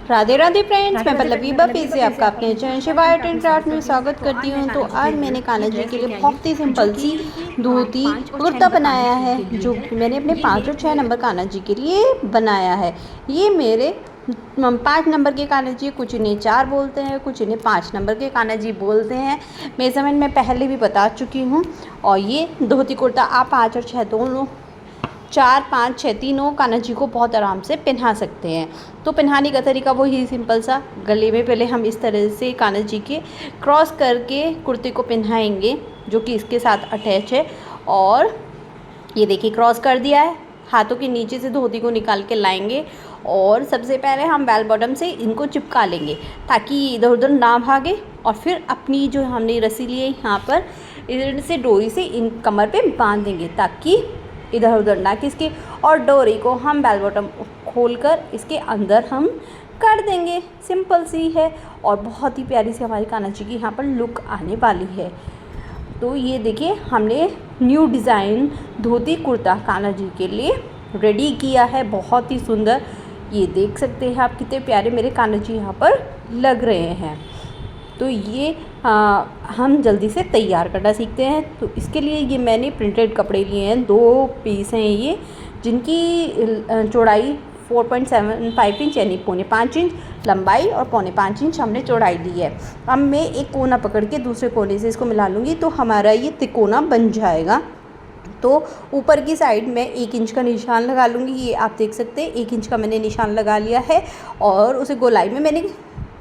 Radhe Radhe friends, मैं पल्लवी फिर से आपका अपने channel Shiva art and craft में स्वागत करती हूँ। तो आज मैंने कान्हा जी के लिए बहुत ही सिंपल सी धोती कुर्ता बनाया है, जो कि मैंने अपने 5 और 6 नंबर कान्हा जी के लिए बनाया है। ये मेरे 5 नंबर के कान्हा जी, कुछ इन्हें 4 बोलते हैं, कुछ इन्हें 5 नंबर के कान्हा जी बोलते हैं। मेजरमेंट मैं पहले भी बता चुकी हूँ। और ये धोती कुर्ता आप 5 और 6 दोनों 4, 5, 6 तीनों कान्हा जी को बहुत आराम से पहना सकते हैं। तो पहनाने का तरीका वही सिंपल सा, गले में पहले हम इस तरह से कान्हा जी के क्रॉस करके कुर्ते को पहनाएंगे, जो कि इसके साथ अटैच है। और ये देखिए क्रॉस कर दिया है। हाथों के नीचे से धोती को निकाल के लाएंगे और सबसे पहले हम बेल बॉटम से इनको चिपका लेंगे ताकि इधर उधर ना भागे। और फिर अपनी जो हमने रस्सी ली है यहाँ पर, इधर से डोरी से इन कमर पे बांध देंगे ताकि इधर उधर ना खिसके। और डोरी को हम बेल बॉटम खोलकर इसके अंदर हम कर देंगे। सिंपल सी है और बहुत ही प्यारी सी हमारी कान्हा जी की यहाँ पर लुक आने वाली है। तो ये देखिए हमने न्यू डिज़ाइन धोती कुर्ता कान्हा जी के लिए रेडी किया है, बहुत ही सुंदर। ये देख सकते हैं आप कितने प्यारे मेरे कान्हा जी यहाँ पर लग रहे हैं। तो ये हम जल्दी से तैयार करना सीखते हैं। तो इसके लिए ये मैंने प्रिंटेड कपड़े लिए हैं, 2 पीस हैं ये, जिनकी चौड़ाई 4.75 इंच यानी 4.5 इंच लंबाई और 4.5 इंच हमने चौड़ाई ली है। अब मैं एक कोना पकड़ के दूसरे कोने से इसको मिला लूँगी तो हमारा ये तिकोना बन जाएगा। तो ऊपर की साइड में 1 इंच का निशान लगा लूँगी। ये आप देख सकते हैं 1 इंच का मैंने निशान लगा लिया है और उसे गोलाई में मैंने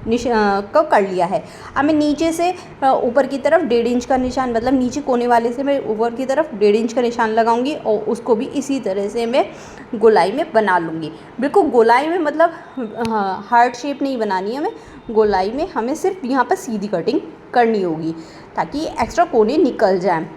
को कर लिया है। अब मैं नीचे से ऊपर की तरफ 1.5 इंच का निशान, मतलब नीचे कोने वाले से मैं ऊपर की तरफ 1.5 इंच का निशान लगाऊंगी और उसको भी इसी तरह से मैं गोलाई में बना लूँगी। बिल्कुल गोलाई में, मतलब हार्ट शेप नहीं बनानी है हमें, गोलाई में हमें सिर्फ यहाँ पर सीधी कटिंग करनी होगी ताकि एक्स्ट्रा कोने निकल जाएँ।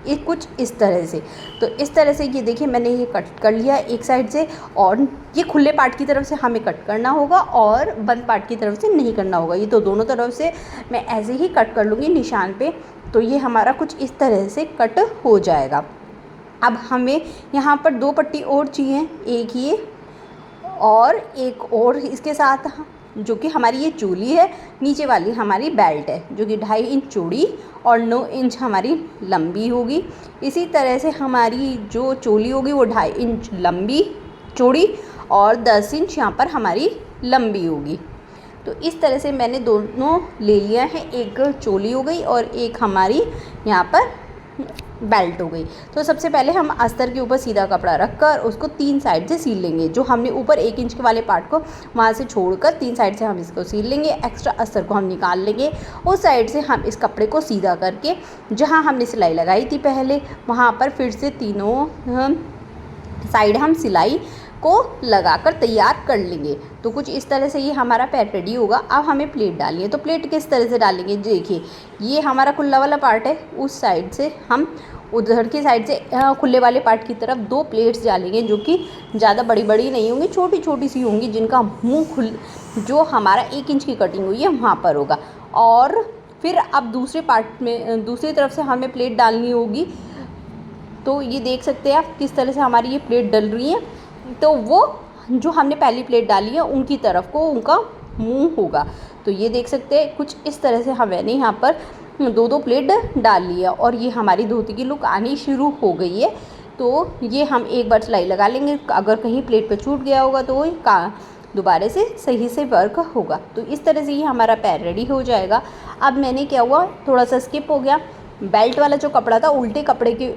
ये कुछ इस तरह से। तो इस तरह से ये देखिए मैंने ये कट कर लिया एक साइड से, और ये खुले पार्ट की तरफ से हमें कट करना होगा और बंद पार्ट की तरफ से नहीं करना होगा। ये तो दोनों तरफ से मैं ऐसे ही कट कर लूँगी निशान पे। तो ये हमारा कुछ इस तरह से कट हो जाएगा। अब हमें यहाँ पर 2 पट्टी और चाहिए, एक ये और एक और इसके साथ, जो कि हमारी ये चोली है। नीचे वाली हमारी बेल्ट है जो कि 2.5 इंच चौड़ी और 9 इंच हमारी लंबी होगी। इसी तरह से हमारी जो चोली होगी वो 2.5 इंच लंबी चौड़ी और 10 इंच यहाँ पर हमारी लंबी होगी। तो इस तरह से मैंने दोनों ले लिया है, एक चोली हो गई और एक हमारी यहाँ पर बेल्ट हो गई। तो सबसे पहले हम अस्तर के ऊपर सीधा कपड़ा रखकर उसको 3 साइड से सील लेंगे। जो हमने ऊपर 1 इंच के वाले पार्ट को वहाँ से छोड़कर 3 साइड से हम इसको सील लेंगे। एक्स्ट्रा अस्तर को हम निकाल लेंगे। उस साइड से हम इस कपड़े को सीधा करके जहाँ हमने सिलाई लगाई थी पहले, वहाँ पर फिर से तीनों साइड हम सिलाई को लगाकर तैयार कर लेंगे। तो कुछ इस तरह से ये हमारा पैर रेडी होगा। अब हमें प्लेट डालनी है। तो प्लेट किस तरह से डालेंगे, देखिए ये हमारा खुला वाला पार्ट है, उस साइड से हम उधर की साइड से खुले वाले पार्ट की तरफ 2 प्लेट्स डालेंगे, जो कि ज़्यादा बड़ी बड़ी नहीं होंगी, छोटी छोटी सी होंगी, जिनका मुंह जो हमारा 1 इंच की कटिंग हुई है वहाँ पर होगा। और फिर अब दूसरे पार्ट में दूसरी तरफ से हमें प्लेट डालनी होगी। तो ये देख सकते हैं आप किस तरह से हमारी ये प्लेट डल रही है। तो वो जो हमने पहली प्लेट डाली है उनकी तरफ को उनका मुंह होगा। तो ये देख सकते हैं कुछ इस तरह से मैंने यहाँ पर 2 प्लेट डाल ली है और ये हमारी धोती की लुक आनी शुरू हो गई है। तो ये हम एक बार सिलाई लगा लेंगे, अगर कहीं प्लेट पे छूट गया होगा तो वो दोबारा से सही से वर्क होगा। तो इस तरह से ये हमारा पैर रेडी हो जाएगा। अब मैंने क्या हुआ, थोड़ा सा स्किप हो गया, बेल्ट वाला जो कपड़ा था उल्टे कपड़े के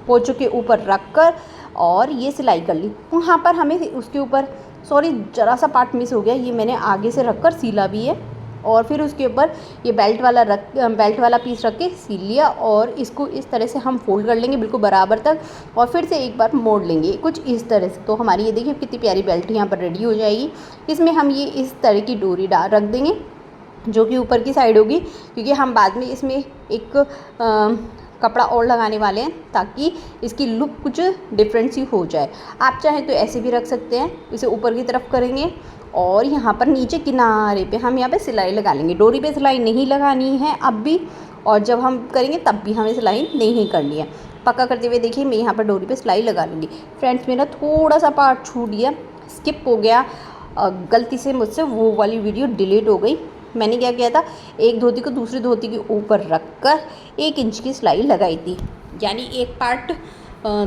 पोंचों के ऊपर रख कर और ये सिलाई कर ली। वहाँ पर हमें उसके ऊपर ज़रा सा पार्ट मिस हो गया, ये मैंने आगे से रख कर सीला भी है। और फिर उसके ऊपर ये बेल्ट वाला पीस रख के सील लिया और इसको इस तरह से हम फोल्ड कर लेंगे बिल्कुल बराबर तक और फिर से एक बार मोड़ लेंगे कुछ इस तरह से। तो हमारी ये देखिए कितनी प्यारी बेल्ट यहाँ पर रेडी हो जाएगी। इसमें हम ये इस तरह की डोरी रख देंगे जो कि ऊपर की साइड होगी, क्योंकि हम बाद में इसमें एक कपड़ा और लगाने वाले हैं ताकि इसकी लुक कुछ डिफरेंट सी हो जाए। आप चाहें तो ऐसे भी रख सकते हैं, इसे ऊपर की तरफ करेंगे और यहाँ पर नीचे किनारे पे हम यहाँ पे सिलाई लगा लेंगे। डोरी पे सिलाई नहीं लगानी है अब भी, और जब हम करेंगे तब भी हमें सिलाई नहीं करनी है। पक्का करते हुए देखिए मैं यहाँ पर डोरी पे सिलाई लगा लूँगी। फ्रेंड्स मेरा थोड़ा सा पार्ट छूट गया, स्किप हो गया गलती से मुझसे वो वाली वीडियो डिलीट हो गई। मैंने क्या किया था, एक धोती को दूसरी धोती के ऊपर रख कर 1 इंच की सिलाई लगाई थी। यानी एक पार्ट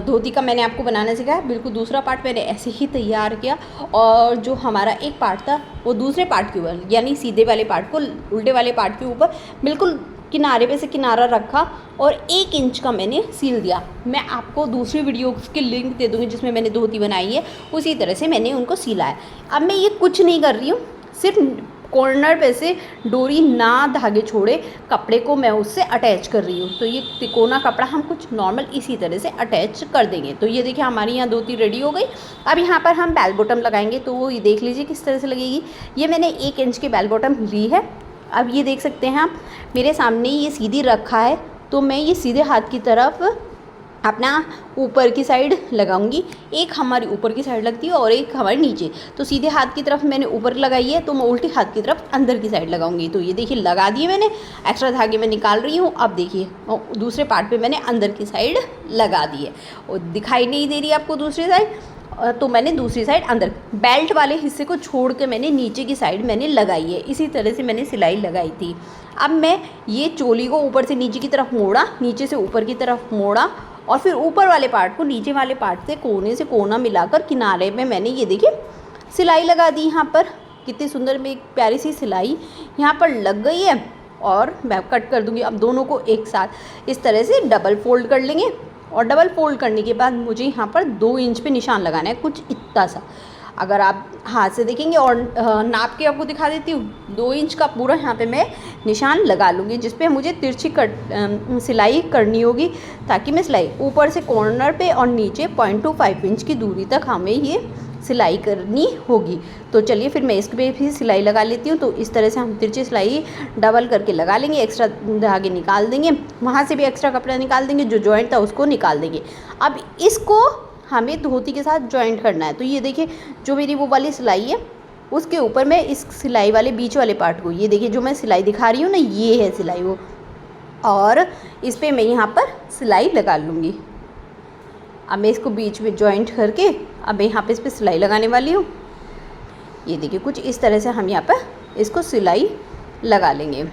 धोती का मैंने आपको बनाना सिखाया, बिल्कुल दूसरा पार्ट मैंने ऐसे ही तैयार किया, और जो हमारा एक पार्ट था वो दूसरे पार्ट के ऊपर, यानी सीधे वाले पार्ट को उल्टे वाले पार्ट के ऊपर बिल्कुल किनारे पे से किनारा रखा और 1 इंच का मैंने सील दिया। मैं आपको दूसरी वीडियो की लिंक दे दूँगी जिसमें मैंने धोती बनाई है, उसी तरह से मैंने उनको सिला है। अब मैं ये कुछ नहीं कर रही हूँ, सिर्फ कॉर्नर पे से डोरी ना धागे छोड़े कपड़े को मैं उससे अटैच कर रही हूँ। तो ये तिकोना कपड़ा हम कुछ नॉर्मल इसी तरह से अटैच कर देंगे। तो ये देखिए हमारी यहाँ धोती रेडी हो गई। अब यहाँ पर हम बेल बॉटम लगाएंगे, तो वो ये देख लीजिए किस तरह से लगेगी। ये मैंने 1 इंच की बेल बॉटम ली है। अब ये देख सकते हैं आप, मेरे सामने ये सीधी रखा है, तो मैं ये सीधे हाथ की तरफ अपना ऊपर की साइड लगाऊंगी। एक हमारी ऊपर की साइड लगती है और एक हमारे नीचे। तो सीधे हाथ की तरफ मैंने ऊपर लगाई है, तो मैं उल्टी हाथ की तरफ अंदर की साइड लगाऊंगी। तो ये देखिए लगा दिए मैंने, एक्स्ट्रा धागे मैं निकाल रही हूँ। अब देखिए दूसरे पार्ट पे मैंने अंदर की साइड लगा दी है, और दिखाई नहीं दे रही आपको दूसरी साइड, तो मैंने दूसरी साइड अंदर बेल्ट वाले हिस्से को छोड़ के मैंने नीचे की साइड मैंने लगाई है। इसी तरह से मैंने सिलाई लगाई थी। अब मैं ये चोली को ऊपर से नीचे की तरफ मोड़ा, नीचे से ऊपर की तरफ मोड़ा, और फिर ऊपर वाले पार्ट को नीचे वाले पार्ट से कोना मिलाकर किनारे में मैंने ये देखिए सिलाई लगा दी। यहाँ पर कितनी सुंदर में एक प्यारी सी सिलाई यहाँ पर लग गई है, और मैं कट कर दूँगी। अब दोनों को एक साथ इस तरह से डबल फोल्ड कर लेंगे, और डबल फोल्ड करने के बाद मुझे यहाँ पर 2 इंच पे निशान लगाना है, कुछ इतना सा। अगर आप हाथ से देखेंगे, और नाप के आपको दिखा देती हूँ, 2 इंच का पूरा यहाँ पे मैं निशान लगा लूँगी, जिस पे मुझे तिरछी सिलाई करनी होगी, ताकि मैं सिलाई ऊपर से कॉर्नर पे और नीचे 0.25 इंच की दूरी तक हमें ये सिलाई करनी होगी। तो चलिए फिर मैं इस पे भी सिलाई लगा लेती हूँ। तो इस तरह से हम तिरछी सिलाई डबल करके लगा लेंगे, एक्स्ट्रा धागे निकाल देंगे, वहाँ से भी एक्स्ट्रा कपड़ा निकाल देंगे, जो जॉइंट था उसको निकाल देंगे। अब इसको हमें धोती के साथ जॉइंट करना है। तो ये देखिए जो मेरी वो वाली सिलाई है, उसके ऊपर मैं इस सिलाई वाले बीच वाले पार्ट को, ये देखिए जो मैं सिलाई दिखा रही हूँ ना, ये है सिलाई वो, और इस पर मैं यहाँ पर सिलाई लगा लूँगी। अब मैं इसको बीच में जॉइंट करके अब मैं यहाँ पे इस पर सिलाई लगाने वाली हूँ। ये देखिए कुछ इस तरह से हम यहाँ पर इसको सिलाई लगा लेंगे।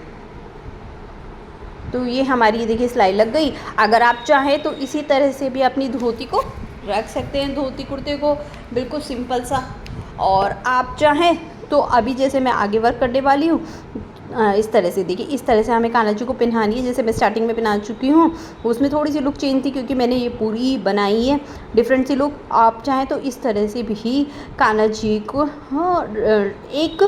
तो ये हमारी ये देखिए सिलाई लग गई। अगर आप चाहें तो इसी तरह से भी अपनी धोती को रख सकते हैं, धोती कुर्ते को बिल्कुल सिंपल सा। और आप चाहें तो अभी जैसे मैं आगे वर्क करने वाली हूँ, इस तरह से देखिए, इस तरह से हमें कान्हा जी को पहनानी है। जैसे मैं स्टार्टिंग में पहना चुकी हूँ, उसमें थोड़ी सी लुक चेंज थी, क्योंकि मैंने ये पूरी बनाई है डिफरेंट सी लुक। आप चाहें तो इस तरह से भी कान्हा जी को, एक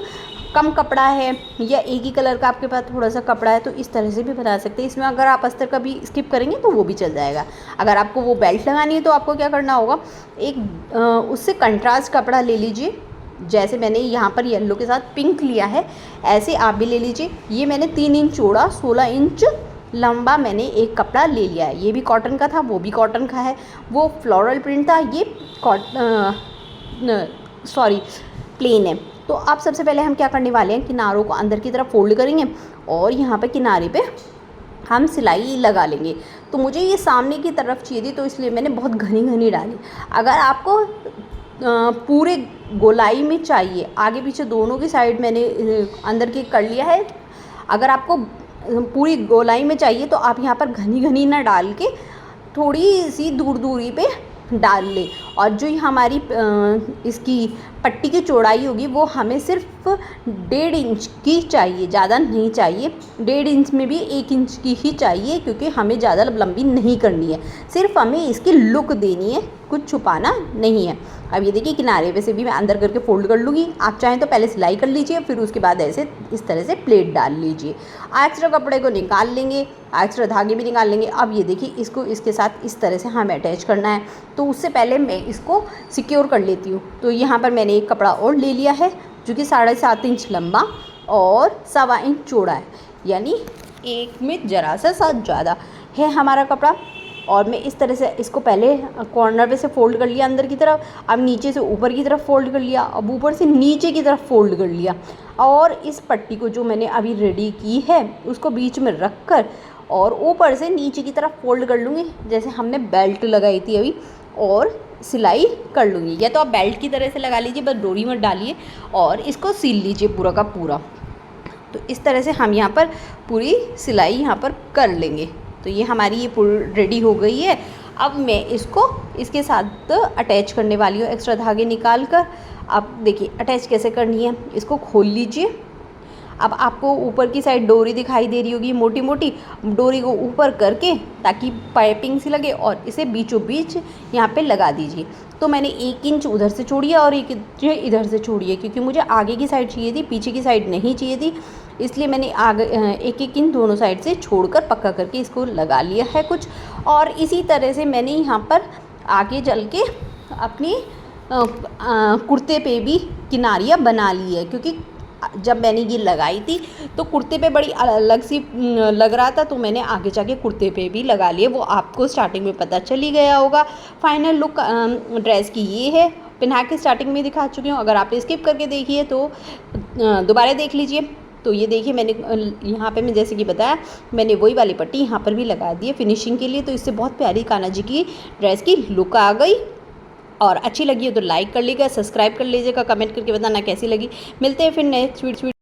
कम कपड़ा है या एक ही कलर का आपके पास थोड़ा सा कपड़ा है, तो इस तरह से भी बना सकते हैं। इसमें अगर आप अस्तर का भी स्किप करेंगे तो वो भी चल जाएगा। अगर आपको वो बेल्ट लगानी है तो आपको क्या करना होगा, एक उससे कंट्रास्ट कपड़ा ले लीजिए। जैसे मैंने यहाँ पर येलो के साथ पिंक लिया है, ऐसे आप भी ले लीजिए। ये मैंने 3 इंच चौड़ा 16 इंच लंबा मैंने एक कपड़ा ले लिया है। ये भी कॉटन का था, वो भी कॉटन का है। वो फ्लोरल प्रिंट था, ये प्लेन है। तो अब सबसे पहले हम क्या करने वाले हैं, किनारों को अंदर की तरफ फोल्ड करेंगे, और यहाँ पे किनारे पे हम सिलाई लगा लेंगे। तो मुझे ये सामने की तरफ चाहिए थी, तो इसलिए मैंने बहुत घनी घनी डाली। अगर आपको पूरे गोलाई में चाहिए, आगे पीछे दोनों की साइड मैंने अंदर की कर लिया है। अगर आपको पूरी गोलाई में चाहिए तो आप यहाँ पर घनी घनी ना डाल के थोड़ी सी दूर दूरी पे डाल ले। और जो हमारी इसकी पट्टी की चौड़ाई होगी वो हमें सिर्फ 1.5 इंच की चाहिए, ज़्यादा नहीं चाहिए। 1.5 इंच में भी 1 इंच की ही चाहिए, क्योंकि हमें ज़्यादा लंबी नहीं करनी है, सिर्फ हमें इसकी लुक देनी है, कुछ छुपाना नहीं है। अब ये देखिए किनारे पे से भी मैं अंदर करके फोल्ड कर लूँगी। आप चाहें तो पहले सिलाई कर लीजिए, फिर उसके बाद ऐसे इस तरह से प्लेट डाल लीजिए। एक्स्ट्रा कपड़े को निकाल लेंगे, एक्स्ट्रा धागे भी निकाल लेंगे। अब ये देखिए इसको इसके साथ इस तरह से हमें अटैच करना है, तो उससे पहले मैं इसको सिक्योर कर लेती हूँ। तो यहाँ पर मैंने एक कपड़ा और ले लिया है, जो कि 7.5 इंच लंबा और 1.25 इंच चौड़ा है, यानी एक में ज़रा सा ज़्यादा है हमारा कपड़ा। और मैं इस तरह से इसको पहले कॉर्नर पे से फोल्ड कर लिया अंदर की तरफ, अब नीचे से ऊपर की तरफ फोल्ड कर लिया, अब ऊपर से नीचे की तरफ फोल्ड कर लिया, और इस पट्टी को जो मैंने अभी रेडी की है उसको बीच में रख कर और ऊपर से नीचे की तरफ फोल्ड कर लूँगी, जैसे हमने बेल्ट लगाई थी अभी और सिलाई कर लूँगी। या तो आप बेल्ट की तरह से लगा लीजिए, बस डोरी मत डालिए और इसको सिल लीजिए पूरा का पूरा। तो इस तरह से हम यहाँ पर पूरी सिलाई यहाँ पर कर लेंगे। तो ये हमारी ये रेडी हो गई है। अब मैं इसको इसके साथ अटैच करने वाली हूँ एक्स्ट्रा धागे निकाल कर। अब देखिए अटैच कैसे करनी है, इसको खोल लीजिए। अब आपको ऊपर की साइड डोरी दिखाई दे रही होगी मोटी मोटी, डोरी को ऊपर करके ताकि पाइपिंग सी लगे और इसे बीचों बीच यहाँ पे लगा दीजिए। तो मैंने 1 इंच उधर से छोड़ी है और 1 इंच इधर से छोड़ी है, क्योंकि मुझे आगे की साइड चाहिए थी, पीछे की साइड नहीं चाहिए थी, इसलिए मैंने आगे 1-1 इंच दोनों साइड से छोड़कर पक्का करके इसको लगा लिया है कुछ। और इसी तरह से मैंने यहाँ पर आगे चल के अपनी कुर्ते पे भी किनारियाँ बना ली है, क्योंकि जब मैंने ये लगाई थी तो कुर्ते पे बड़ी अलग सी लग रहा था, तो मैंने आगे जाके कुर्ते पे भी लगा लिए। वो आपको स्टार्टिंग में पता चल ही गया होगा। फाइनल लुक ड्रेस की ये है, पहना के स्टार्टिंग में दिखा चुकी हूँ। अगर आपने स्किप करके देखी है तो दोबारा देख लीजिए। तो ये देखिए मैंने यहाँ पे मैं जैसे कि बताया मैंने वही वाली पट्टी यहाँ पर भी लगा दी है फिनिशिंग के लिए। तो इससे बहुत प्यारी कान्हा जी की ड्रेस की लुक आ गई। और अच्छी लगी हो तो लाइक कर लीजिएगा, सब्सक्राइब कर लीजिएगा, कमेंट करके बताना कैसी लगी। मिलते हैं फिर नेक्स्ट वीडियो